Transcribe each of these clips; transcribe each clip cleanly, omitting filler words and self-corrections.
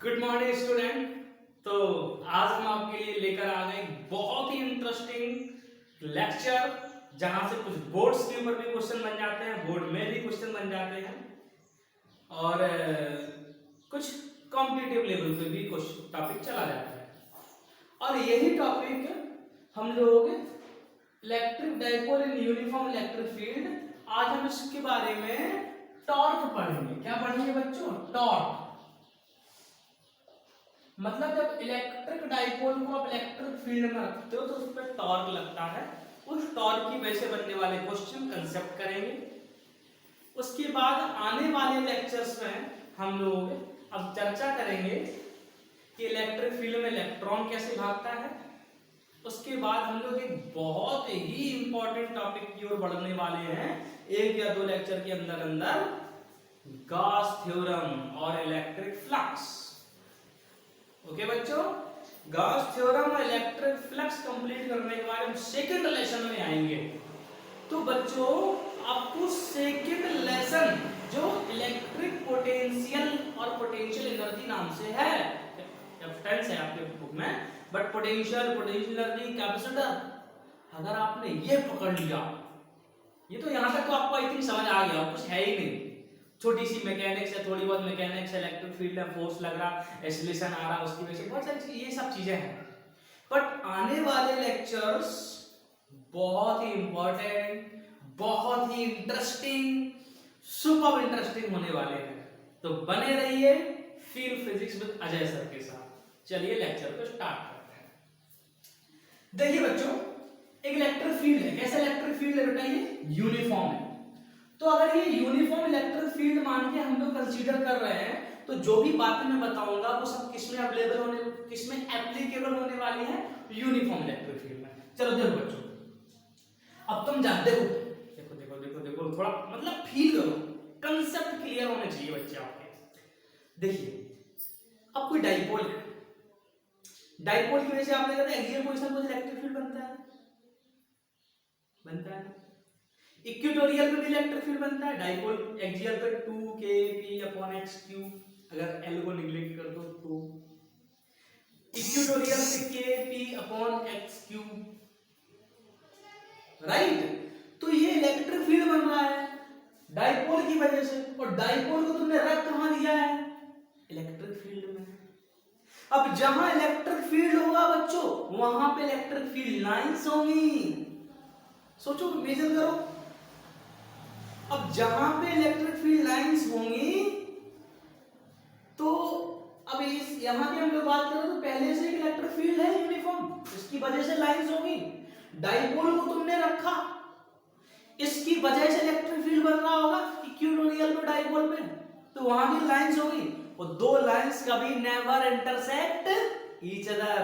Good morning student. तो आज हम आपके लिए लेकर आ गए बहुत ही इंटरेस्टिंग लेक्चर, जहां से कुछ बोर्ड्स के ऊपर भी क्वेश्चन बन जाते हैं, बोर्ड में भी क्वेश्चन बन जाते हैं और कुछ कॉम्पिटिटिव लेवल पे भी कुछ टॉपिक चला जाता है। और यही टॉपिक हम लोग electric dipole in uniform electric field, आज हम इसके बारे में टॉर्क पढ़ेंगे। क्या पढ़ेंगे बच्चों? टॉर्क। मतलब जब इलेक्ट्रिक डाइपोल को आप इलेक्ट्रिक फील्ड में रखते हो तो उस पर टॉर्क लगता है। उस टॉर्क की वजह से बनने वाले क्वेश्चन कंसेप्ट करेंगे। उसके बाद आने वाले लेक्चर्स में हम लोग अब चर्चा करेंगे कि इलेक्ट्रिक फील्ड में इलेक्ट्रॉन कैसे भागता है। उसके बाद हम लोग एक बहुत ही इंपॉर्टेंट टॉपिक की ओर बढ़ने वाले हैं, एक या दो लेक्चर के अंदर अंदर, गॉस थ्योरम और इलेक्ट्रिक फ्लक्स। ओके बच्चों, गॉस थ्योरम और इलेक्ट्रिक फ्लक्स कंप्लीट करने के बाद हम सेकंड लेसन में आएंगे। तो बच्चों आपको सेकंड लेसन जो इलेक्ट्रिक पोटेंशियल और पोटेंशियल एनर्जी नाम से है, रेफरेंस है आपके बुक में, बट पोटेंशियल एनर्जी कैपेसिटर, अगर आपने ये पकड़ लिया, ये तो यहां तक तो आपको आई थिंक समझ आ गया, कुछ है ही नहीं। छोटी सी मैकेनिक्स है, थोड़ी बहुत मैकेनिक्स, इलेक्ट्रिक फील्ड में फोर्स लग रहा, एक्सीलरेशन आ रहा, उसकी वजह से बहुत सारी ये सब चीजें हैं। बट आने वाले लेक्चर्स बहुत ही इंपॉर्टेंट, बहुत ही इंटरेस्टिंग, सुपर इंटरेस्टिंग होने वाले हैं। तो बने रहिए field physics with Ajay sir के साथ। चलिए लेक्चर को स्टार्ट करते हैं। देखिए बच्चों, एक इलेक्ट्रिक फील्ड है। कैसा इलेक्ट्रिक फील्ड है बेटा? ये यूनिफॉर्म है। तो अगर ये यूनिफॉर्म इलेक्ट्रिक फील्ड मान के हम लोग कंसीडर कर रहे हैं, तो जो भी बातें मैं बताऊंगा वो सब किसमें अवेलेबल होने, किसमें एप्लीकेबल होने वाली है? यूनिफॉर्म इलेक्ट्रिक फील्ड में। चलो देखो बच्चों, अब तुम जानते हो, देखो देखो देखो देखो, थोड़ा मतलब फील करो, कंसेप्ट क्लियर होने चाहिए बच्चे आपके। देखिए, अब कोई डाइपोल है, डाइपोल की वजह से आपने कहते हैं एक्सियल पोजीशन पर इलेक्ट्रिक फील्ड बनता है। इक्वेटोरियल पे भी इलेक्ट्रिक फील्ड बनता है, डाइपोल एक्सियल पे 2kp/x3, अगर L को निग्लेक्ट कर दो तो इक्वेटोरियल पे kp/x3, राइट? तो ये इलेक्ट्रिक फील्ड बन रहा है डाइपोल की वजह से, और डाइपोल को तुमने रख कहां दिया है? इलेक्ट्रिक फील्ड में। अब जहां इलेक्ट्रिक फील्ड होगा बच्चों, वहां पे इलेक्ट्रिक फील्ड लाइंस होंगी। सोचो, इमेजिन करो, अब जहां पे इलेक्ट्रिक फील्ड लाइंस होंगी, तो अब इस यहां की हम लोग बात करें तो पहले से एक इलेक्ट्रिक फील्ड है यूनिफॉर्म, इसकी वजह से लाइंस होंगी। डाइपोल को तुमने रखा, इसकी वजह से इलेक्ट्रिक फील्ड बन रहा होगा इक्वेटोरियल पे, डाइपोल पे, तो वहां की लाइंस होगी। और दो लाइंस कभी नेवर इंटरसेक्ट ईच अदर।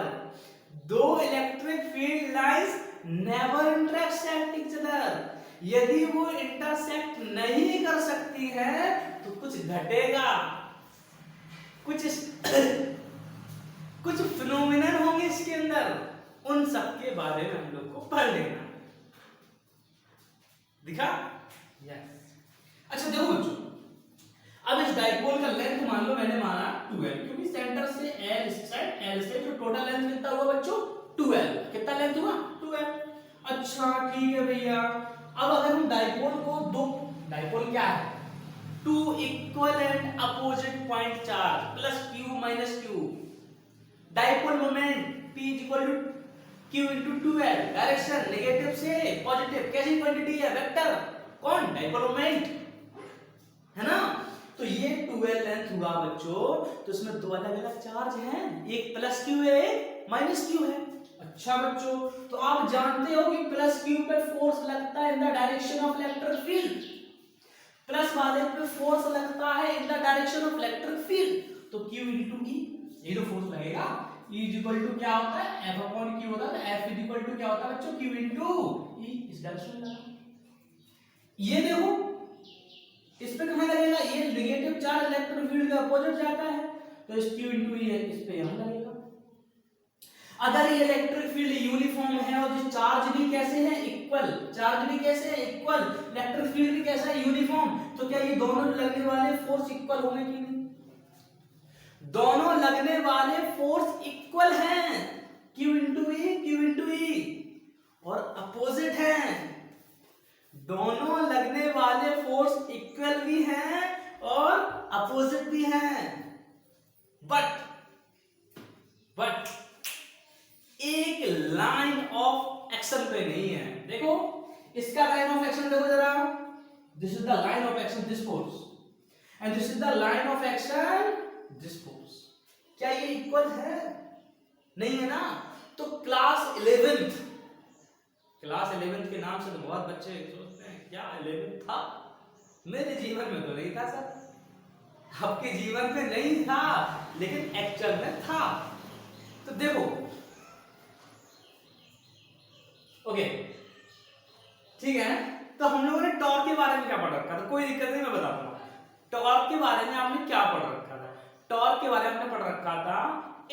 दो electric field lines never intersect each other. यदि वो इंटरसेक्ट नहीं कर सकती है तो कुछ घटेगा, कुछ फिनोमिनन होंगे इसके अंदर, उन सब के बारे में हम लोग को पढ़ लेना। दिखा? यस। अच्छा देखो बच्चों, अब इस डाइपोल का लेंथ मान लो मैंने माना 2l, क्योंकि सेंटर से L से जो टोटल लेंथ कितना हुआ बच्चों? 2l। कितना लेंथ हुआ? 2l। अच्छा ठीक है भैया, अब अगर हम डाइपोल को दो, डाइपोल क्या है? Two equal and opposite point charge plus q minus q, dipole moment p equal to q into 2l, direction negative से पॉजिटिव, कैसी क्वांटिटी है? वेक्टर। कौन? डाइपोल मोमेंट, है ना? तो ये 2l लेंथ हुआ बच्चों, तो इसमें दो अलग अलग चार्ज हैं, एक प्लस q है, एक माइनस q है। अच्छा बच्चों, तो आप जानते हो कि प्लस q पे फोर्स लगता है in the direction of electric field, plus वाले पे फोर्स लगता है in the direction of electric field, तो q इनटू e, ये जो फोर्स लगेगा, E इक्वल टू क्या होता है? F अपॉन Q होता है। F इक्वल टू क्या होता है बच्चों? Q इनटू E, इस डायरेक्शन में लगा। ये देखो, इस पे कहां लगेगा? ये नेगेटिव चार्ज इलेक्ट्रिक फील्ड के अपोजिट जाता है, तो इस Q इनटू E है, इस पे यहां लगेगा। अगर ये इलेक्ट्रिक फील्ड यूनिफॉर्म है और जो चार्ज भी कैसे है? इक्वल। चार्ज भी कैसे है? इक्वल। इलेक्ट्रिक फील्ड भी कैसा है? यूनिफॉर्म। तो क्या ये दोनों लगने वाले फोर्स इक्वल होंगे कि नहीं? दोनों लगने वाले फोर्स इक्वल हैं, Q इंटू ई और अपोजिट हैं। दोनों लगने वाले फोर्स इक्वल भी हैं और अपोजिट भी हैं, बट एक लाइन ऑफ एक्शन पे नहीं है। देखो इसका लाइन ऑफ एक्शन देखो जरा, this is the line of action this force and this is the line of action this force. क्या ये इक्वल है? नहीं है ना। तो क्लास 11th के नाम से तो बहुत बच्चे सोचते हैं क्या 11th था? मेरे जीवन में तो नहीं था सर, आपके जीवन में नहीं था, लेकिन एक्चुअल में था। तो देखो ओके ठीक है। तो हम लोगों ने टॉर्क के बारे में क्या पढ़ रखा था? कोई दिक्कत नहीं, मैं बता दूंगा। टॉर्क के बारे में आपने क्या पढ़ रखा था? टॉर्क के बारे में आपने पढ़ रखा था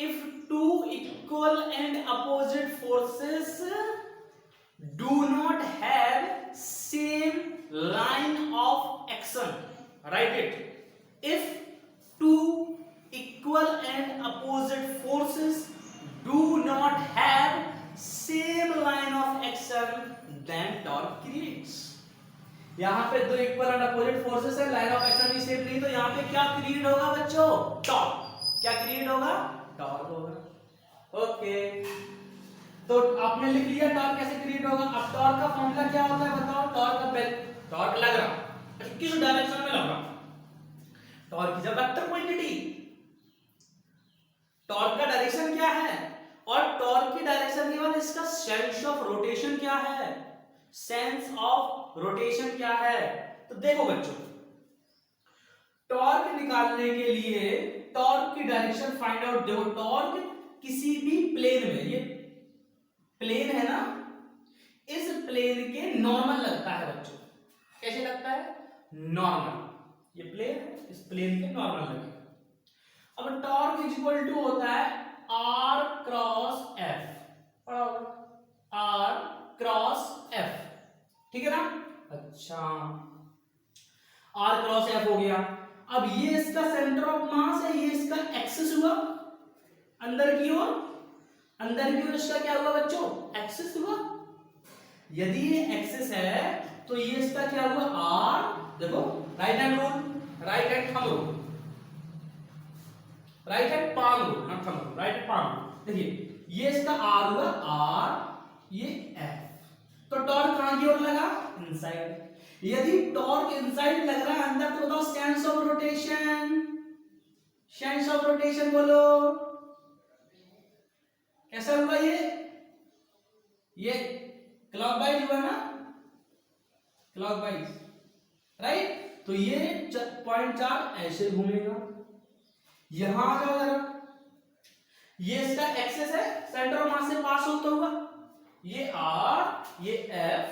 if two equal and opposite forces do not have same line of action, write it. If two equal and opposite forces do not have same line of action then torque creates. यहां पे दो equal and opposite forces है, line of action भी same नहीं, तो यहां पे क्या क्रिएट होगा बच्चों? टॉर्क। क्या क्रिएट होगा? टॉर्क होगा। ओके तो आपने लिख लिया टॉर्क कैसे क्रिएट होगा। अब टॉर्क का फॉर्मूला क्या होता है बताओ? टॉर्क लग रहा किस डायरेक्शन में लग रहा? Torque is a vector quantity. Torque का डायरेक्शन क्या है? और टॉर्क की डायरेक्शन के बाद इसका सेंस ऑफ रोटेशन क्या है? सेंस ऑफ रोटेशन क्या है? तो देखो बच्चों, टॉर्क निकालने के लिए टॉर्क की डायरेक्शन फाइंड आउट। देखो टॉर्क किसी भी प्लेन में, ये प्लेन है ना, इस प्लेन के नॉर्मल लगता है बच्चों। कैसे लगता है? नॉर्मल। ये प्लेन है, इस प्लेन के नॉर्मल लगेगा। अब टॉर्क इज इक्वल टू होता है R क्रॉस F, पढ़ा होगा R क्रॉस F, ठीक है ना। अच्छा R क्रॉस F हो गया। अब ये इसका सेंटर ऑफ मास है, ये इसका एक्सिस हुआ अंदर की ओर, इसका क्या हुआ बच्चों? एक्सिस हुआ। यदि ये एक्सिस है तो ये इसका क्या हुआ? R। देखो right hand rule, right hand thumb rule, right hand palm rule, not thumb rule, right hand palm rule. देखिए ये इसका R हुआ R, ये F। तो टॉर्क कहां की ओर लगा? इनसाइड। यदि टॉर्क इनसाइड लग रहा है अंदर, तो बताओ sense of rotation. Sense of rotation बोलो कैसा हुआ? ये क्लॉकवाइज हुआ ना, क्लॉकवाइज, राइट। तो ये 0.4 ऐसे घूमेगा। यहां आ जाओ जरा, ये इसका एक्सेस है, सेंटर ऑफ मास से पास होता हुआ, ये R ये F,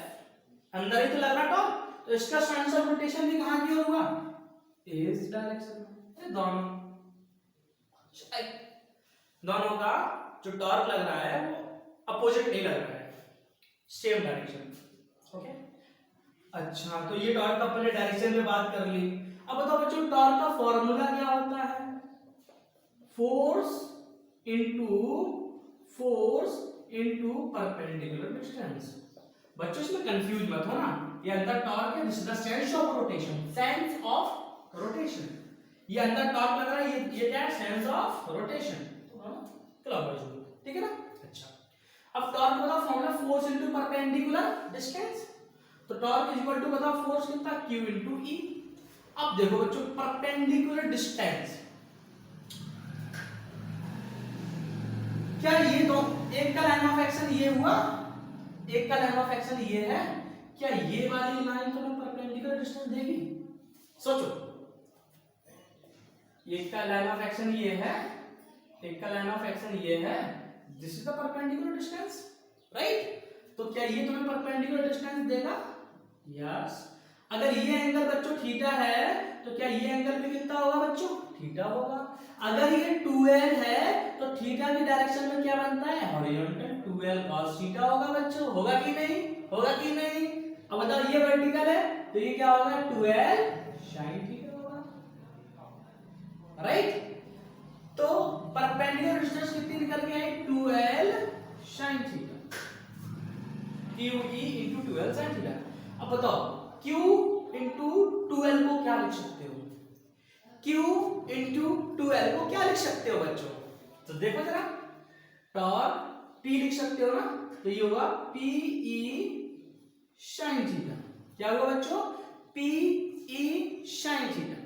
अंदर ही तो लग रहा टॉर्क, तो इसका सेंस ऑफ रोटेशन भी कहां की ओर हुआ? इस डायरेक्शन में। ये दोनों का जो टॉर्क लग रहा है वो अपोजिट नहीं लग रहा है, सेम डायरेक्शन। ओके अच्छा, तो ये टॉर्क का अपने डायरेक्शन में बात कर ली। अब बताओ बच्चों टॉर्क का फॉर्मूला क्या होता है? Force into perpendicular distance. बच्चों इसमें कंफ्यूज मत हो ना, ये अंदर टॉर्क है, this is the sense of rotation, sense of rotation. ये अंदर टॉर्क लग रहा है, ये क्या है? सेंस ऑफ रोटेशन, क्लॉकवाइज, ठीक है ना। अच्छा अब टॉर्क बताओ formula, force into perpendicular distance. तो टॉर्क इज इक्वल टू बताओ फोर्स कितना? Q into E। अब देखो बच्चों परपेंडिकुलर डिस्टेंस, क्या ये दो, एक का लाइन ऑफ एक्शन ये हुआ, एक का लाइन ऑफ एक्शन ये है, क्या ये वाली लाइन तुम्हें परपेंडिकुलर डिस्टेंस देगी? सोचो, एक का लाइन ऑफ एक्शन ये है, एक का लाइन ऑफ एक्शन ये है, this is the perpendicular distance, right. तो क्या ये तुम्हें परपेंडिकुलर डिस्टेंस देगा? यस। अगर ये एंगल बच्चों थीटा है, तो क्या ये एंगल भी कितना होगा बच्चों? थीटा होगा। अगर ये 2l है तो थीटा की डायरेक्शन में क्या बनता है? हॉरिजॉन्टल 2l cos थीटा होगा बच्चों, होगा कि नहीं? होगा कि नहीं? अब बताओ ये वर्टिकल है तो ये क्या होगा? 2l sin थीटा होगा, राइट। तो निकल के आई 2l sin theta, QE into 2l sin theta. अब बताओ Q into 2l को क्या लिख सकते हो? Q into 2l को क्या लिख सकते हो बच्चों? तो देखो जरा, टॉर्क P लिख सकते हो ना, तो ये होगा PE sin थीटा। क्या होगा बच्चों? PE sin theta,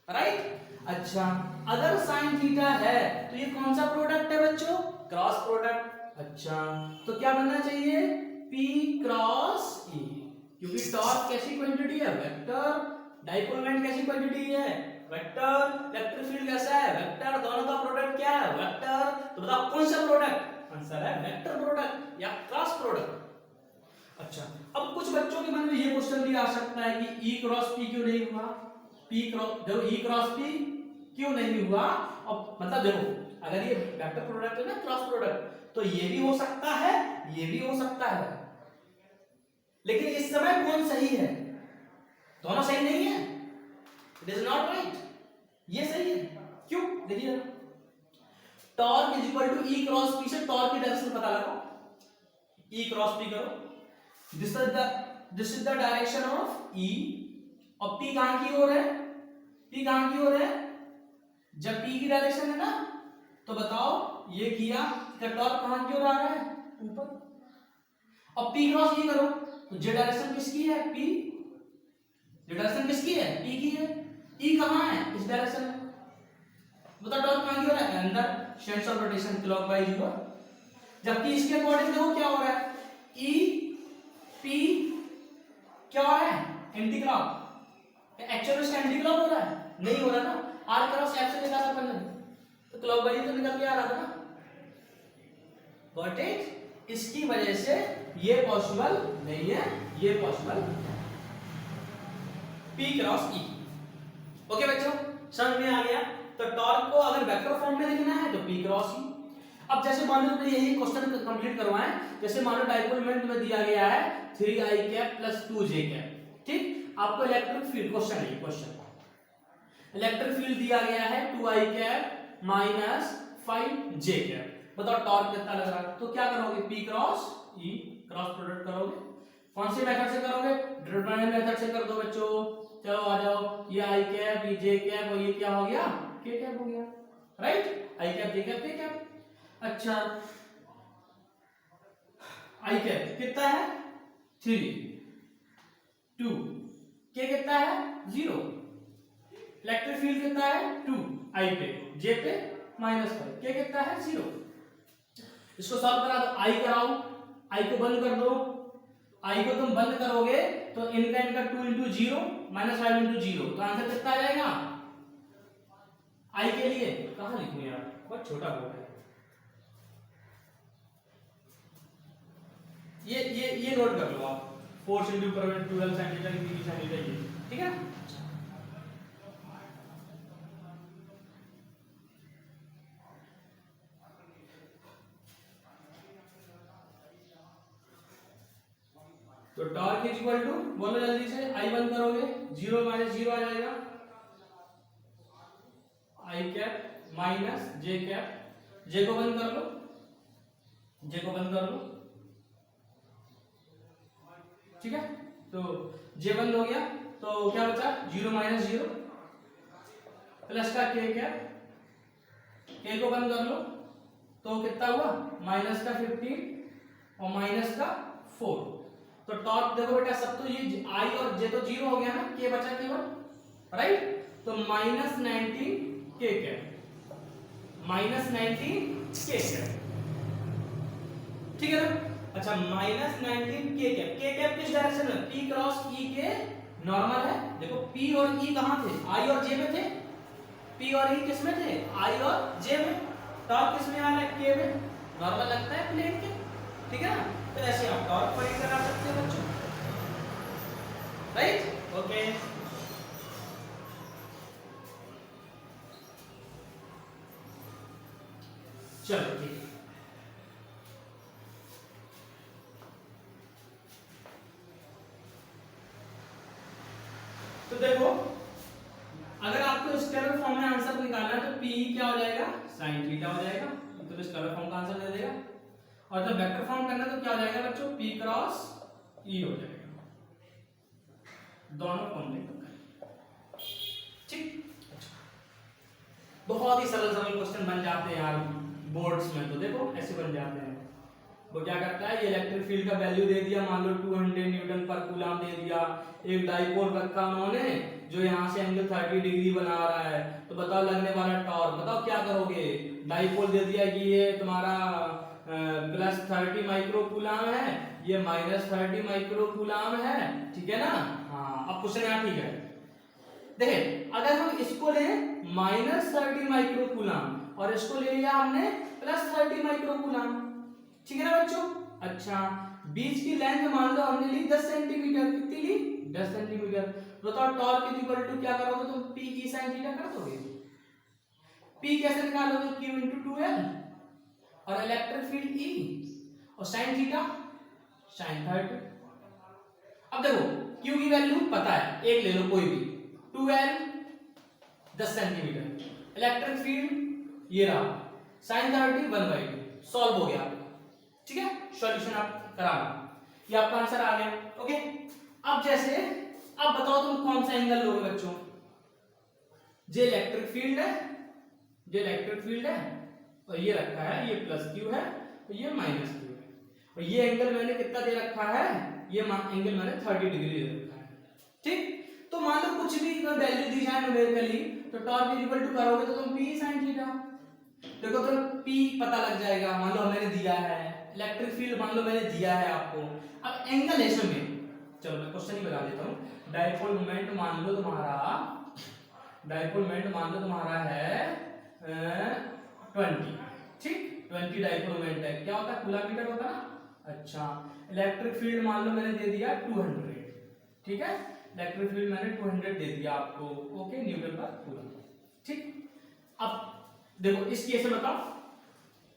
right. अच्छा, अगर sin थीटा है तो ये कौन सा प्रोडक्ट है बच्चों? Cross product. अच्छा, तो क्या बनना चाहिए? P क्रॉस E, क्योंकि टॉर्क कैसी क्वांटिटी है? वेक्टर। डाइपोल मोमेंट कैसी क्वांटिटी है? वेक्टर। इलेक्ट्रिक फील्ड कैसा है? वेक्टर। दोनों का प्रोडक्ट क्या है? वेक्टर। तो बताओ कौन सा प्रोडक्ट? आंसर है वेक्टर प्रोडक्ट या क्रॉस प्रोडक्ट। अच्छा, अब कुछ बच्चों के मन में ये क्वेश्चन भी आ सकता है कि E क्रॉस P क्यों नहीं हुआ? P क्रॉस, देखो E क्रॉस P क्यों नहीं हुआ? अब मतलब देखो, अगर ये वेक्टर प्रोडक्ट है ना, क्रॉस प्रोडक्ट, तो ये भी हो सकता है, ये भी हो सकता है, लेकिन इस समय कौन सही है? दोनों सही नहीं है, इट इज नॉट राइट। ये सही है, क्यों? देखिए, torque is equal to E cross P से टॉर्क की डायरेक्शन पता लगाओ। E क्रॉस P करो, this is the direction of E, और P कहां की ओर है? P कहां की ओर है? जब P की डायरेक्शन है ना, तो बताओ ये किया, टॉर्क कहां की ओर आ रहा है? ऊपर। अब P क्रॉस E करो, तो जे डायरेक्शन किसकी है? P। जे डायरेक्शन किसकी है? P की है। E कहां है? इस डायरेक्शन में। बताओ टॉर्क कहां की ओर है? अंदर, सेंस ऑफ रोटेशन क्लॉकवाइज हुआ। जबकि इसके अकॉर्डिंग देखो क्या हो रहा है, E P क्या हो रहा है? Anti clock. एक्चुअल में एंटी क्लॉक हो रहा है? नहीं हो रहा ना, R क्रॉस F से निकाला अपन ने, तो क्लॉकवाइज तो निकल के आ रहा था ना। Got it? इसकी वजह से ये पॉसिबल नहीं है, ये possible. P cross E। Okay बच्चों, समझ में आ गया? तो टॉर्क को अगर वेक्टर फॉर्म में लिखना है तो P क्रॉस E। अब जैसे मान लो यही क्वेश्चन कंप्लीट करवाएं, जैसे मान लो डाइपोल मोमेंट में दिया गया है 3i cap plus 2j cap, ठीक। आपको इलेक्ट्रिक फील्ड क्वेश्चन है, क्वेश्चन इलेक्ट्रिक फील्ड दिया गया है 2i cap minus 5j cap. बताओ टॉर्क कितना लग रहा है? तो क्या करोगे? P cross E, cross product करोगे। कौन सी मेथड से करोगे? डिटरमिनेंट मेथड से कर दो बच्चों। चलो आ जाओ, ये i कैप, ये j कैप, और ये क्या हो गया? k कैप हो गया, right. i cap, j cap, k cap. अच्छा, i कैप कितना है? 3, 2, k कितना है? 0। इलेक्ट्रिक फील्ड कितना है? 2, i पे, j पे -5, k कितना है? 0। इसको सॉल्व करा दो, i कराओ, i को बंद कर दो। i को तुम बंद करोगे तो इनका 2 इंटू 0 -5 इंटू 0, तो आंसर कितना आ जाएगा? i के लिए कहां लिखूं यार, बहुत छोटा बोर्ड है। ये नोट कर लो आप, फोर्स इंटू 12 सेंटीमीटर की सेंटीमीटर, ये ठीक है। तो टॉर्क इज इक्वल टू, बोलो जल्दी से, i बंद करोगे 0 माइनस 0 आ जाएगा, i cap minus j cap, j को बंद कर लो, j को बंद कर लो, ठीक है। तो j बंद हो गया, तो क्या बचा? 0 माइनस 0 प्लस का k कैप, k को बंद कर लो, तो कितना हुआ? माइनस का 15 और माइनस का 4। तो टॉर्क देखो बेटा, सब तो ये i और j तो 0 हो गया ना, k बचा केवल, राइट। तो -19 k कैप, -19 k कैप, ठीक है ना। अच्छा, -19 k कैप, k कैप किस डायरेक्शन में? P क्रॉस E के नॉर्मल है। देखो P और E कहां थे? I और J में थे। P और E किस में थे? I और J में। टॉर्क किस में आ रहा है? K में। नॉर्मल लगता है प्लेन के, ठीक है ना। तो ऐसे आप टॉर्क फाइंड करा सकते हो बच्चों, राइट। ओके, चलो ठीक है। तो देखो, अगर आपको स्केलर फॉर्म में आंसर निकालना है तो P क्या हो जाएगा? sin थीटा हो जाएगा, तो स्केलर फॉर्म का आंसर दे देगा। और जब वेक्टर फॉर्म करना तो क्या हो जाएगा बच्चों, P क्रॉस E हो जाएगा, दोनों फॉर्म लेकर। ठीक, अच्छा, बहुत ही सरल सरल क्वेश्चन बन जाते हैं यार बोर्ड्स में, तो देखो ऐसे बन जाते हैं। वो क्या करता है, ये इलेक्ट्रिक फील्ड का वैल्यू दे दिया, मान लो 200 न्यूटन पर कूलम दे दिया, एक डाइपोल रखा उन्होंने जो यहाँ से एंगल 30 डिग्री बना रहा है, तो बताओ लगने वाला टॉर्क, बताओ क्या करोगे। डाइपोल दे दिया कि ये तुम्हारा प्लस 30 माइक्रो कूलम है, ये माइनस 30 माइक्रो कूलम है, ठीक है ना। हाँ, अब क्वेश्चन यहाँ ठीक है, देखिए अगर हम इसको लें माइनस 30 माइक्रो कूलम और इसको ले लिया हमने प्लस 30 माइक्रो कूलम, ठीक है ना बच्चों। अच्छा, बीच की लेंथ मान लो हमने ली 10 सेंटीमीटर, कितनी ली 10 सेंटीमीटर, तो बताओ टॉर्क इज इक्वल टू क्या करोगे तुम, P E sin थीटा कर दोगे। P कैसे निकालोगे, Q into 2L, और इलेक्ट्रिक फील्ड E और sin थीटा sin 30। अब देखो Q की वैल्यू पता है, एक ले लो कोई भी, 2L 10 सेंटीमीटर, इलेक्ट्रिक फील्ड ये रहा, sin 30 1/2, सॉल्व हो गया, ठीक है, सॉल्यूशन आप करा लो, ये आपका आंसर आ गया। ओके, अब जैसे अब बताओ तुम कौन सा एंगल लोगे बच्चों, जो इलेक्ट्रिक फील्ड है, जो इलेक्ट्रिक फील्ड है और ये रखा है, ये प्लस क्यू है और ये माइनस क्यू है, और ये एंगल मैंने कितना दे रखा है, ये एंगल मैंने 30 डिग्री दे रखा है, ठीक। तो मान लो कुछ भी वैल्यू दी जाए न्यूमेरिकली, तो टॉर्क इज इक्वल टू करोगे तो तुम P sin थीटा, देखो तो P पता लग जाएगा, मान लो मैंने दिया है इलेक्ट्रिक फील्ड, मान लो मैंने दिया है आपको। अब एंगल ऐसे में, चलो मैं क्वेश्चन ही बता देता हूँ, डाइपोल मोमेंट मान लो तुम्हारा, डाइपोल मोमेंट मान लो तुम्हारा है 20, ठीक, 20 डाइपोल मोमेंट है, क्या होता है कूलम मीटर होता है ना। अच्छा, इलेक्ट्रिक फील्ड मान लो मैंने दे दिया 200, ठीक है, इलेक्ट्रिक फील्ड मैंने 200 दे दिया आपको, ओके, न्यूटन पर कूलम, ठीक। अब देखो इस केस में बताओ,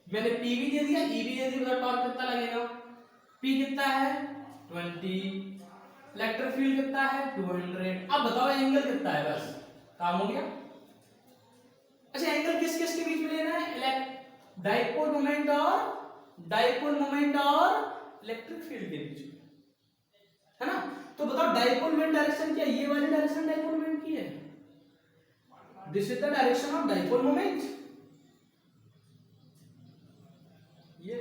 मैंने P भी दे दिया, E भी दे दिया, बताओ टॉर्क कितना लगेगा, P कितना है 20, इलेक्ट्रिक फील्ड कितना है 200, अब बताओ एंगल कितना है, बस काम हो गया। अच्छा, एंगल किस किस के बीच में लेना है, डाइपोल मोमेंट और इलेक्ट्रिक फील्ड के बीच में, है ना। तो बताओ डाइपोल मोमेंट डायरेक्शन क्या, ये वाली डायरेक्शन डाइपोल मोमेंट की है, this is the direction of dipole moment, ये,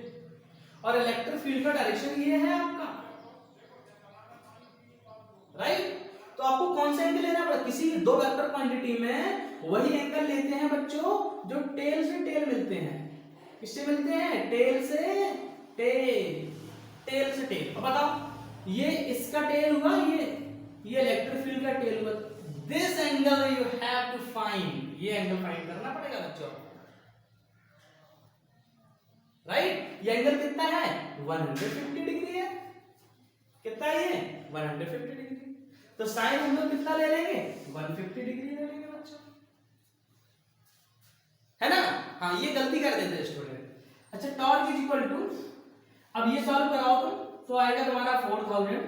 और इलेक्ट्रिक फील्ड का डायरेक्शन ये है आपका, राइट। तो आपको कौन सा एंगल लेना पड़ेगा, किसी भी दो वेक्टर क्वांटिटी में वही एंगल लेते हैं बच्चों जो टेल से टेल मिलते हैं, किससे मिलते हैं, टेल से टेल, टेल से टेल। अब बताओ ये इसका टेल हुआ, ये इलेक्ट्रिक फील्ड का टेल हुआ, this angle you have to find, ये एंगल फाइंड करना पड़ेगा बच्चों, राइट। ये एंगल कितना है 150 डिग्री है, कितना है ये 150 डिग्री, तो साइन हम लोग कितना ले लेंगे 150 डिग्री ले लेंगे बच्चों, है ना। हाँ, ये गलती कर देते हैं स्टूडेंट। अच्छा, टॉर्क इज इक्वल टू, अब ये सॉल्व कराओ तुम, तो आएगा तुम्हारा 4000,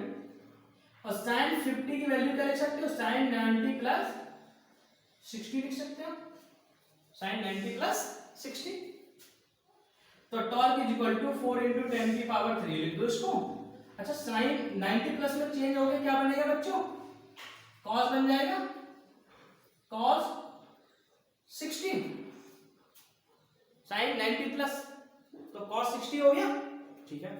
और साइन 50 की वैल्यू क्या लिख सकते हो, साइन 90 प्लस 60 लिख सकते हो, साइन 90 प्लस 60, तो torque is equal to 4 into 10 की पावर 3 लिख दो इसको। अच्छा, साइन 90 प्लस में चेंज हो गया, क्या बनेगा बच्चों, कॉस बन जाएगा, कॉस 60, साइन 90 प्लस तो कॉस 60 हो गया, ठीक है।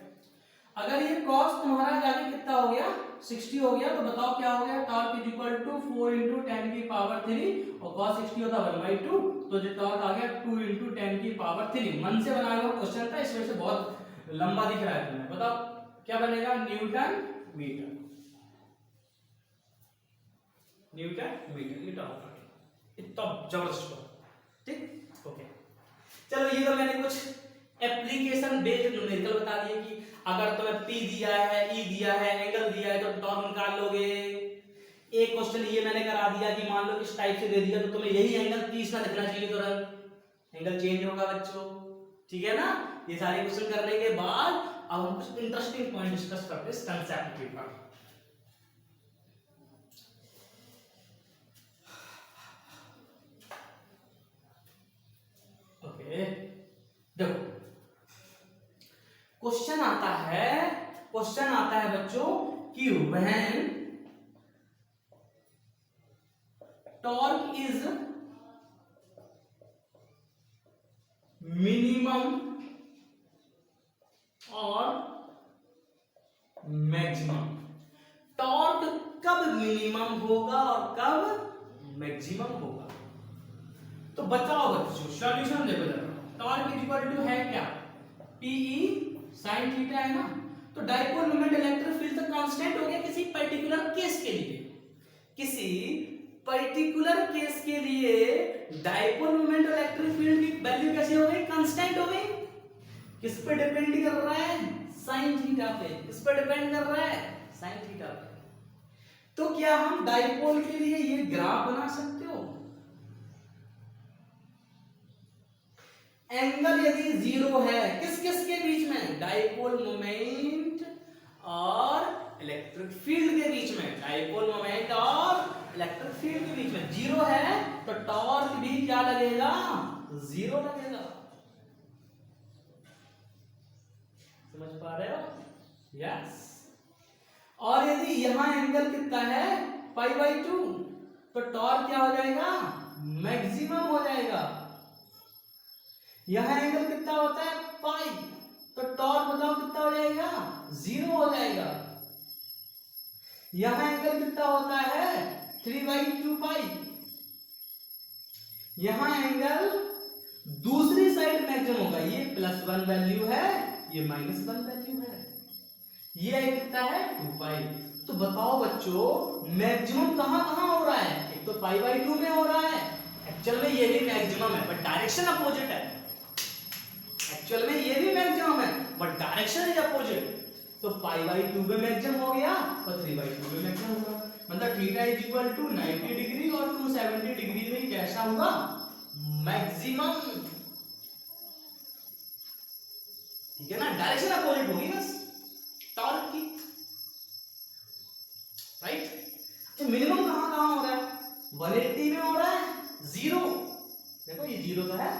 अगर ये कॉस तुम्हारा जाके कितना हो गया 60 हो गया, तो बताओ क्या हो गया, torque is equal to 4 into 10 की पावर 3, और कॉस 60 होता 1/2, तो जो टॉर्क आ गया 2 इंटू 10 की पावर 3। मन से बनाया हुआ क्वेश्चन था, इस वजह से बहुत लंबा दिख रहा है तुम्हें। बताओ क्या बनेगा, न्यूटन मीटर, न्यूटन मीटर, ये टॉर्क इतना जबरदस्त, ठीक, ओके। चलो, ये तो मैंने कुछ एप्लीकेशन बेस्ड न्यूमेरिकल बता दिए कि अगर तुम्हें P दिया है, E दिया है, एंगल दिया है, तो टॉर्क निकाल लोगे। एक क्वेश्चन ये मैंने करा दिया कि मान लो इस टाइप से दे दिया, तो तुम्हें यही एंगल 30 ना दिखना चाहिए, तुरंत एंगल चेंज होगा बच्चों, ठीक है ना। ये सारे क्वेश्चन करने के बाद अब हम कुछ इंटरेस्टिंग पॉइंट डिस्कस करते हैं इस कंसेप्ट के ऊपर। ओके, देखो क्वेश्चन आता है बच्चों कि व्हेन टॉर्क इज मिनिमम और मैक्सिमम, टॉर्क कब मिनिमम होगा और कब मैक्सिमम होगा। तो बताओ बच्चों, सॉल्यूशन देखो जरा। टॉर्क इज इक्वल टू है क्या, पीई साइन थीटा है ना। तो डाइपोल मोमेंट इलेक्ट्रिक फील्ड तो कांस्टेंट हो गया किसी पर्टिकुलर केस के लिए। किसी पर्टिकुलर केस के लिए डाइपोल मोमेंट इलेक्ट्रिक फील्ड की वैल्यू कैसे हो गई, कांस्टेंट हो गई। किस पे डिपेंड कर रहा है, साइन थीटा पे। किस पे डिपेंड कर रहा है, साइन थीटा पे। तो क्या हम डाइपोल के लिए ये ग्राफ बना सकते हो। एंगल यदि जीरो है किस किस के बीच में, डाइपोल मोमेंट और इलेक्ट्रिक फील्ड के बीच में। डाइपोल मोमेंट और इलेक्ट्रिक फील्ड के बीच में जीरो है तो टॉर्क भी क्या लगेगा, जीरो लगेगा। समझ पा रहे हो, यस। और यदि यहां एंगल कितना है, π/2, तो टॉर्क क्या हो जाएगा, मैक्सिमम हो जाएगा। यहां एंगल कितना होता है, पाई, तो टॉर्क बताओ कितना हो जाएगा, जीरो हो जाएगा। यहां एंगल कितना होता है, 3/2 पाई। यहां एंगल दूसरी साइड मैक्सिमम होगा, ये +1 वैल्यू है, ये -1 वैल्यू है, ये कितना है 2 पाई। तो बताओ बच्चों मैक्सिमम कहां कहां हो रहा है, एक तो π/2 में हो रहा है, एक्चुअल में ये भी मैक्सिमम है बट डायरेक्शन अपोजिट है। एक्चुअल में ये भी मैक्सिमम है बट डायरेक्शन इज अपोजिट। तो π/2 में मैक्सिमम हो गया और 3/2 में मैक्सिमम होगा। मतलब theta is equal to 90 degree और 270 डिग्री में कैसा होगा, मैक्सिमम। ठीक है ना, डायरेक्शन अपोजिट होगी बस टॉर्क की, राइट। तो मिनिमम कहां कहां हो रहा है, 180 में हो रहा है, जीरो, देखो ये जीरो तो है,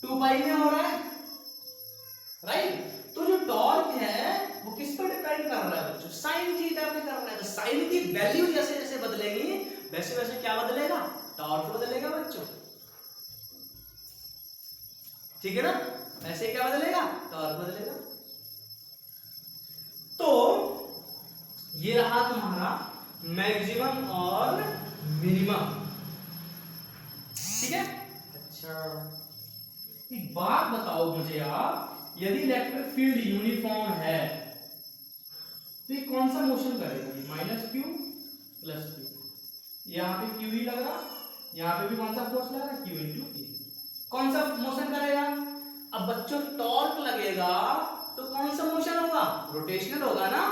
2 पाई में हो रहा है, राइट। तो जो टॉर्क है वो किस पर डिपेंड कर रहा है बच्चों, साइन थीटा पे कर रहा है। तो साइन की वैल्यू जैसे जैसे बदलेगी वैसे वैसे क्या बदलेगा, टॉर्क बदलेगा बच्चों। ठीक है ना, ऐसे क्या बदलेगा, टॉर्क बदलेगा। तो ये रहा तुम्हारा मैक्सिमम और मिनिमम, ठीक है। अच्छा एक बात बताओ मुझे आप, यदि इलेक्ट्रिक फील्ड यूनिफॉर्म है तो ये कौन सा मोशन करेगा, -q + q। यहाँ पे q ही लग रहा, यहाँ पे भी कौन सा फोर्स लग रहा है, q × e। कौन सा मोशन करेगा। अब बच्चों टॉर्क लगेगा तो कौन सा मोशन होगा, रोटेशनल होगा ना।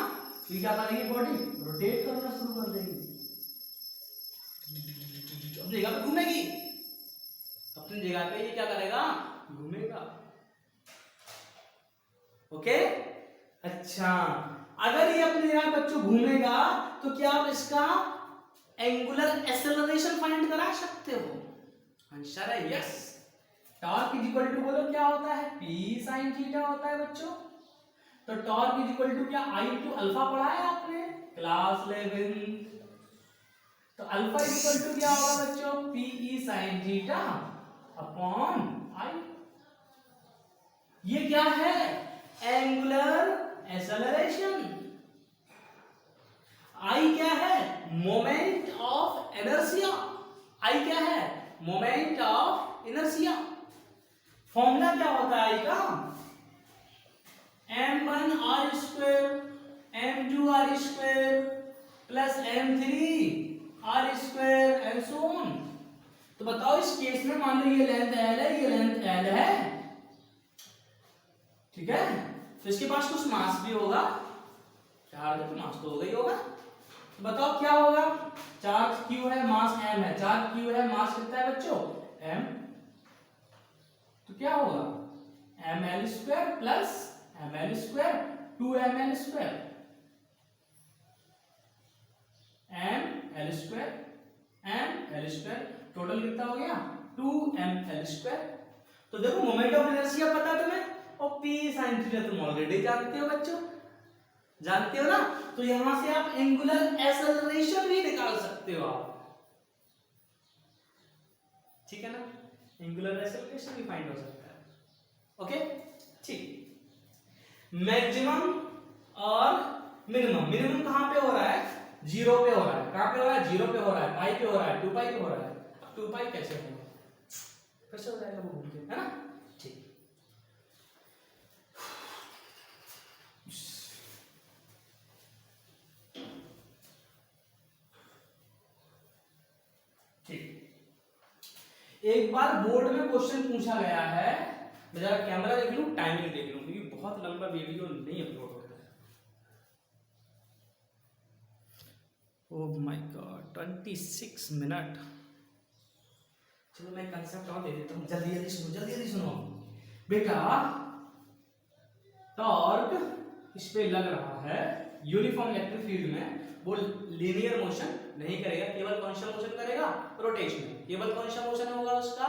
तो क्या करेगी, बॉडी रोटेट करना शुरू कर देगी, अपनी जगह पे घूमेगी, अपनी जगह पे ये क्या करेगा, घूमेगा। ओके अच्छा, अगर ये अपने जगह बच्चों घूमेगा तो क्या आप इसका एंगुलर एक्सेलरेशन फाइंड करा सकते हो। आंसर है yes. Torque is equal to बोलो क्या होता है, p sin थीटा होता है बच्चों। तो टॉर्क इज इक्वल टू क्या, I/α पढ़ा है आपने क्लास 11। तो अल्फा इज इक्वल टू क्या होगा बच्चों, pe sin theta upon I। ये क्या है, एंगुलर एक्सेलरेशन। I क्या है, मोमेंट ऑफ इनर्शिया। I क्या है, मोमेंट ऑफ इनर्शिया। फॉर्मूला क्या होता है I का, m1r² m2r² plus m3r² and so on. तो बताओ इस केस में मान लो ये लेंथ L है, ये लेंथ L है, ठीक है। तो इसके पास कुछ मास भी होगा, चार्ज तो मास तो होगा ही होगा। तो बताओ क्या होगा, चार्ज q है, मास m है, चार्ज q है, मास कितना है बच्चों m। तो क्या होगा ml² plus ml² 2ml², ml² total कितना हो गया 2ml²। तो देखो मोमेंट ऑफ इनर्शिया पता है तुम्हें और P sin थीटा तुम ऑलरेडी जानते हो बच्चों, जानते हो ना। तो यहां से आप एंगुलर एक्सेलरेशन भी निकाल सकते हो आप, ठीक है ना, एंगुलर एक्सेलरेशन भी फाइंड हो सकता है। ओके ठीक। मैक्सिमम और मिनिमम, मिनिमम कहां पे हो रहा है, जीरो पे हो रहा है। कहां पे हो रहा है, जीरो पे हो रहा है, पाई पे हो रहा है, 2 पाई पे हो रहा है। अब 2 पाई कैसे होगा, कैसे हो जाएगा वो घूम के, है ना। ठीक ठीक। एक बार बोर्ड में क्वेश्चन पूछा गया है, मैं जरा कैमरा देख लूं, टाइमिंग देख लूं, क्योंकि बहुत लंबा वीडियो नहीं अपलोड होता है। Oh my God 26 minute. चलो मैं कंसेप्ट और दे देता हूं, जल्दी जल्दी सुनो, जल्दी जल्दी सुनो बेटा। टॉर्क इस पे लग रहा है यूनिफॉर्म इलेक्ट्रिक फील्ड में, वो लीनियर मोशन नहीं करेगा, केवल कौन सा मोशन करेगा, रोटेशन। केवल कौन सा मोशन होगा उसका,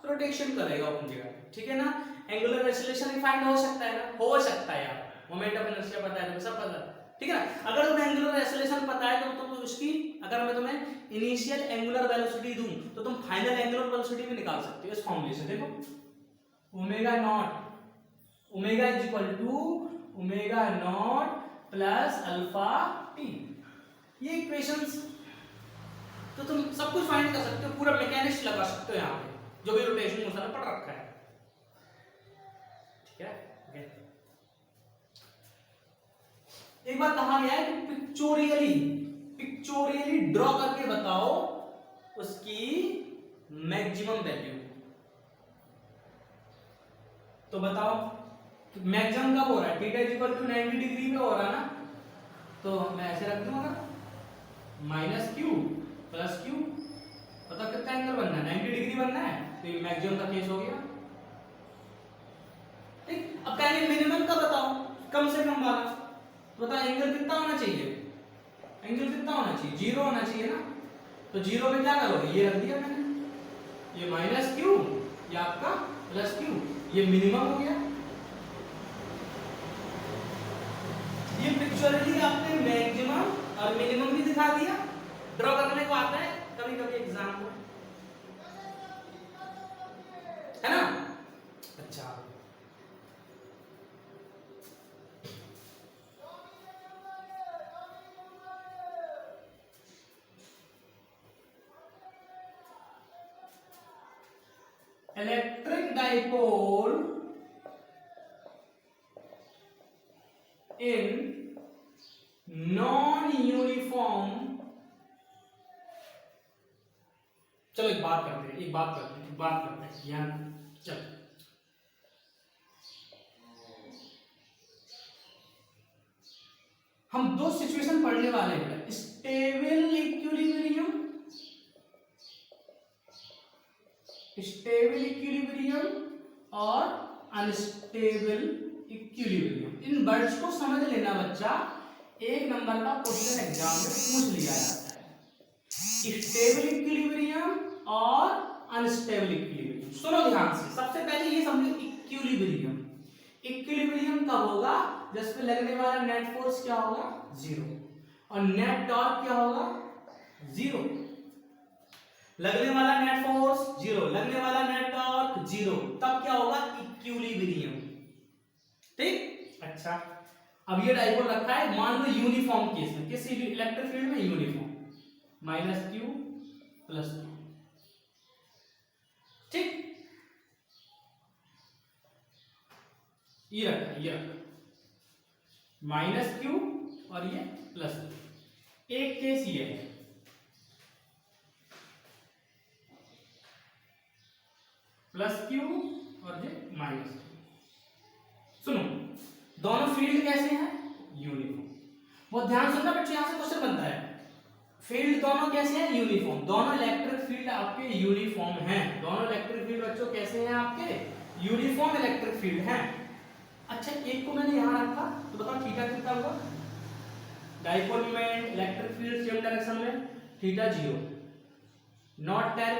रोटेशन करेगा अपनी जगह, ठीक है ना। एंगुलर एक्सेलरेशन भी फाइंड हो सकता है ना, हो सकता है यार, मोमेंट ऑफ इनर्शिया पता है, तुम्हें सब पता है, ठीक है ना। अगर तुम्हें एंगुलर एक्सेलरेशन पता है तो उसकी, अगर मैं तुम्हें इनिशियल एंगुलर वेलोसिटी दूं तो तुम फाइनल एंगुलर वेलोसिटी भी निकाल सकते हो इस फॉर्मूले से। देखो omega naught, omega is equal to omega naught plus alpha t, ये इक्वेशंस तो तुम सब कुछ फाइंड कर सकते हो, पूरा मैकेनिक्स लगा सकते हो यहाँ पे, जो भी रोटेशन मोशन में पढ़ रखा है, ठीक है। ओके एक बार कहा गया है कि पिक्चोरियली, पिक्चोरियली ड्रॉ करके बताओ उसकी मैक्सिमम वैल्यू। तो बताओ मैक्सिमम कब हो रहा है, theta is equal to 90 degree पे हो रहा है ना, तो मैं ऐसे रख दूंगा माइनस क्यू प्लस क्यू, मतलब कितना एंगल बनना है, 90 डिग्री बनना है, तो ये मैक्सिमम का केस हो गया। ठीक, अब कहेंगे मिनिमम का बताओ, कम से कम वाला, तो बताओ एंगल कितना होना चाहिए, एंगल कितना होना चाहिए, 0 होना चाहिए ना। तो 0 में क्या करोगे, ये रख दिया मैंने, ये माइनस क्यू, ये आपका प्लस क्यू, ये मिनिमम हो गया। ये पिक्चुअली आपने मैक्सिमम और मिनिमम भी दिखा दिया, ड्रॉ करने को आता है कभी कभी एग्जाम को, है ना। अच्छा electric dipole in non uniform, चलो एक बात करते हैं, एक बात करते हैं, एक बात करते हैं यहाँ, चलो हम दो सिचुएशन पढ़ने वाले हैं, स्टेबल इक्विलिब्रियम, स्टेबल इक्विलिब्रियम और अनस्टेबल इक्विलिब्रियम। इन वर्ड्स को समझ लेना बच्चा, एक नंबर का क्वेश्चन एग्जाम में पूछ लिया जाता है, स्टेबल इक्विलिब्रियम और अनस्टेबल इक्विलिब्रियम। सुनो ध्यान से, सबसे पहले ये समझो इक्विलिब्रियम, इक्विलिब्रियम कब होगा, जिस पे लगने वाला नेट फोर्स क्या होगा, 0, और नेट टॉर्क क्या होगा, 0। लगने वाला नेट फोर्स 0, लगने वाला नेट टॉर्क 0, तब क्या होगा, इक्विलिब्रियम। ठीक, अच्छा अब ये डाइपोल रखा है, मान लो यूनिफॉर्म केस में, किसी भी इलेक्ट्रिक फील्ड में uniform, minus Q plus Q, ठीक, ये रखा, ये रखा माइनस क्यू और ये प्लस क्यू। एक केस ये है, प्लस क्यू और ये माइनस क्यू। सुनो दोनों फील्ड कैसे हैं, यूनिफॉर्म, बहुत ध्यान सुनना बच्चे, यहां से क्वेश्चन बनता है, फील्ड दोनों कैसे हैं, यूनिफॉर्म, दोनों इलेक्ट्रिक फील्ड आपके यूनिफॉर्म हैं, दोनों इलेक्ट्रिक फील्ड बच्चों कैसे हैं आपके, यूनिफॉर्म इलेक्ट्रिक फील्ड हैं। अच्छा एक को मैंने यहां रखा, तो बताओ थीटा कितना होगा, dipole moment electric field same direction में, theta 0, not tell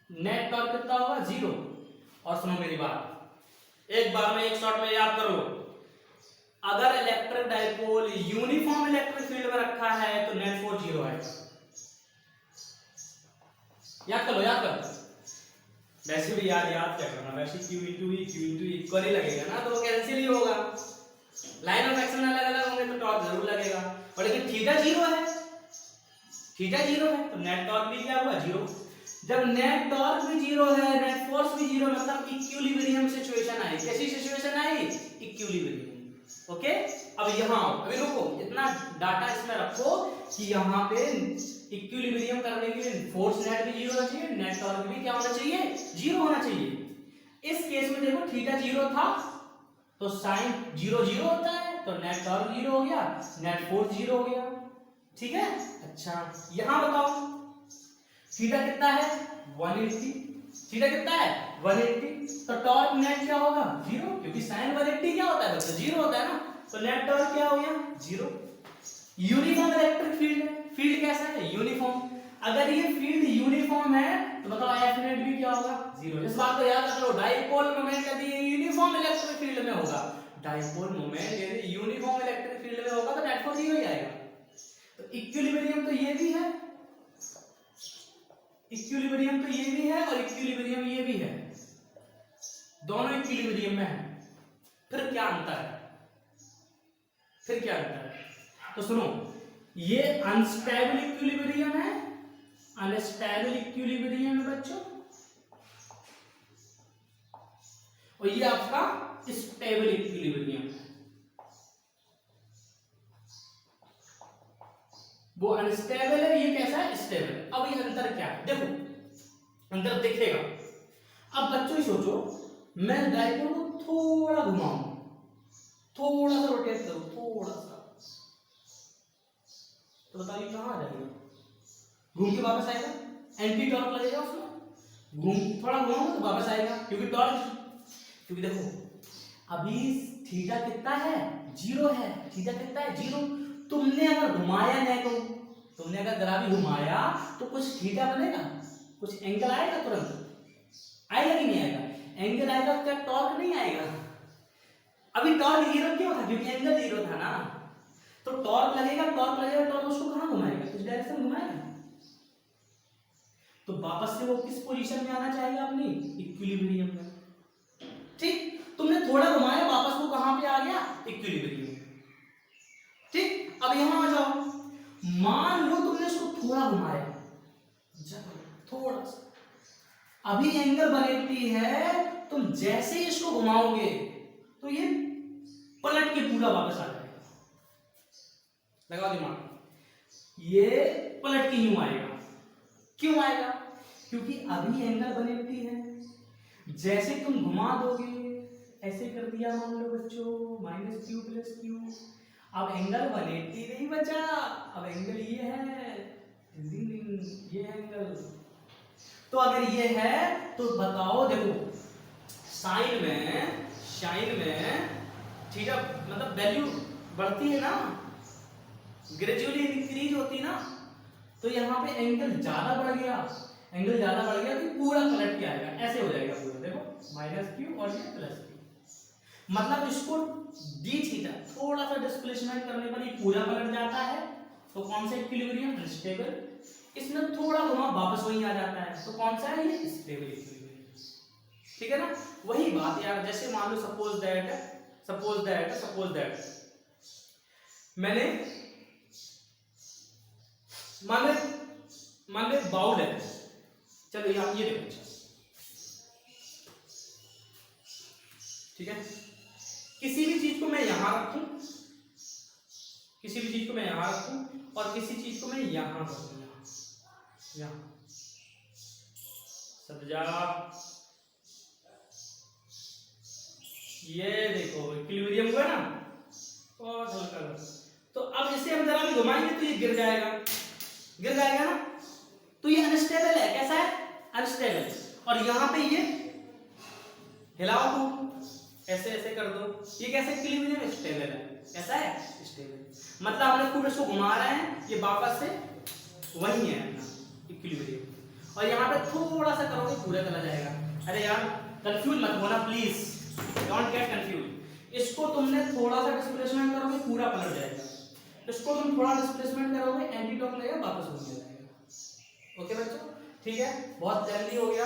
net torque कितना होगा, 0। और सुनो मेरी बात, एक बार में एक शॉट में याद कर लो। अगर electric dipole uniform electric field में रखा है तो नेट फोर्स 0 आएगा। याद कर लो, याद कर। वैसे भी याद क्या करना, वैसे Q into E इक्वल ही लगेगा ना, तो वो कैंसिल ही होगा। लाइन ऑफ एक्शन अलग अलग होंगे तो टॉर्क जरूर लगेगा, और लेकिन थीटा 0 है, थीटा 0 है तो नेट टॉर्क भी क्या हुआ 0। जब नेट टॉर्क भी 0 है, नेट फोर्स भी 0, मतलब इक्विलिब्रियम सिचुएशन आई। कैसी सिचुएशन आई? इक्विलिब्रियम। ओके, अब यहाँ अभी रुको, इतना डाटा इसमें रखो कि यहाँ पे इक्विलिब्रियम करने के लिए फोर्स नेट भी 0 होना चाहिए, नेट टॉर्क भी क्या होना चाहिए 0 होना चाहिए। इस केस में देखो थीटा 0 था तो साइन 0 0 होता है, तो नेट टॉर्क 0 हो गया, नेट फोर्स 0 हो गया। ठीक है, अच्छा यहां बताओ थीटा कितना है 180, थीटा कितना है 180, तो टॉर्क नेट क्या होगा 0, क्योंकि साइन 180 क्या होता है बच्चा 0 होता है ना, तो नेट टॉर्क क्या हो गया 0। यूनिफॉर्म इलेक्ट्रिक फील्ड है, फील्ड कैसा है यूनिफॉर्म। अगर ये फील्ड यूनिफॉर्म है तो बताओ एफ नेट भी क्या होगा 0। इस बात को याद रख लो, डाइपोल मोमेंट यदि यूनिफॉर्म इलेक्ट्रिक फील्ड में होगा, डाइपोल मोमेंट यदि यूनिफॉर्म इलेक्ट्रिक फील्ड में होगा तो नेट फोर्स 0 ही आएगा। तो इक्विलिब्रियम तो ये भी है, इक्विलिब्रियम तो ये भी है और इक्विलिब्रियम ये भी है, दोनों इक्विलिब्रियम में है। फिर क्या अंतर है, फिर क्या अंतर है? तो सुनो, ये अनस्टेबल इक्विलिब्रियम है, अनस्टेबल इक्विलिब्रियम है बच्चों, और ये आपका स्टेबल इक्विलिब्रियम है। वो अनस्टेबल है, ये कैसा है स्टेबल। अब ये अंतर क्या है देखो, अंतर दिखेगा। अब बच्चों सोचो, मैं डाइपोल को थोड़ा घुमाऊं, थोड़ा सा रोटेट करूं, थोड़ा सा, तो बताइए कहां आ जाएगा, घूम के वापस आएगा, एंटी टॉर्क लगेगा उसमें, घूम थोड़ा घुमाऊं तो वापस आएगा, क्योंकि टॉर्क, क्योंकि देखो अभी थीटा कितना है 0 है, थीटा कितना है 0। तुमने अगर घुमाया नहीं को, तुमने अगर जरा भी घुमाया तो कुछ थीटा बनेगा, कुछ एंगल आएगा, तुरंत आएगा कि नहीं आएगा, एंगल आएगा तो क्या टॉर्क नहीं आएगा। अभी टॉर्क 0 क्यों था, क्योंकि एंगल 0 था ना, तो टॉर्क लगेगा, टॉर्क लगेगा, टॉर्क उसको कहां घुमाएगा, किस डायरेक्शन में घुमाएगा, तो वापस से वो किस पोजीशन में आना चाहिए अपनी इक्विलिब्रियम में। ठीक, तुमने थोड़ा घुमाया, वापस वो कहां पे आ गया इक्विलिब्रियम। ठीक, अब यहां आ जाओ, मान लो तुमने इसको थोड़ा घुमाया, थोड़ा सा, अभी एंगल 180 है, तुम जैसे ही इसको घुमाओगे तो ये पलट के पूरा वापस आ जाएगा। लगाओ दिमाग, ये पलट के यूं आएगा, क्यों आएगा, क्योंकि अभी एंगल 180 है, जैसे तुम घुमा दोगे, ऐसे कर दिया मान लो बच्चों -q + q, अब एंगल 180 नहीं बचा, अब एंगल ये है, ये एंगल। तो अगर ये है तो बताओ, देखो साइन में थीटा मतलब वैल्यू बढ़ती है ना, ग्रेजुअली इंक्रीज होती ना, तो यहाँ पे एंगल ज्यादा बढ़ गया, एंगल ज्यादा बढ़ गया तो पूरा पलट के आएगा, ऐसे हो जाएगा पूरा, देखो -q और ये +q, मतलब इसको डी थीटा थोड़ा सा डिस्प्लेसमेंट करने पर ये पूरा पलट जाता है, तो कौन सा इक्विलिब्रियम स्टेबल, इसमें थोड़ा घुमा वापस वहीं आ जाता है, तो कौन सा है ये स्टेबल इक्विलिब्रियम। ठीक है ना, वही बात यार, जैसे मान लो सपोज दैट मैंने मान लो बाउल है, चलो यहाँ ये देखो, ठीक है, किसी भी चीज को मैं यहां रखूं, किसी भी चीज को मैं यहां रखूं और किसी चीज को मैं यहां रखूं, यहां समझा, ये देखो इक्विलिब्रियम हुआ ना, और हल्का, तो अब इसे हम जरा भी घुमाएंगे तो ये गिर जाएगा ना, तो ये अनस्टेबल है, कैसा है अनस्टेबल, और यहाँ पे ये हिलाओ को ऐसे ऐसे कर दो, ये कैसे इक्विलिब्रियम स्टेबल है, कैसा है स्टेबल, मतलब हमने खूब इसको घुमा रहे हैं, ये वापस से वही है अपना इक्विलिब्रियम, और यहाँ पे थोड़ा सा करोगे पूरा चला जाएगा। अरे यार कंफ्यूज मत होना प्लीज, डोंट गेट कंफ्यूज। इसको तुमने थोड़ा सा डिस्प्लेसमेंट करोगे पूरा पलट जाएगा, इसको तुम थोड़ा डिस्प्लेसमेंट करोगे एंटी टॉर्क लगेगा वापस घूम जाएगा। ओके बच्चों, ठीक है, बहुत जल्दी हो गया।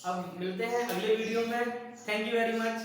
अब मिलते हैं अगले वीडियो में। Thank you very much.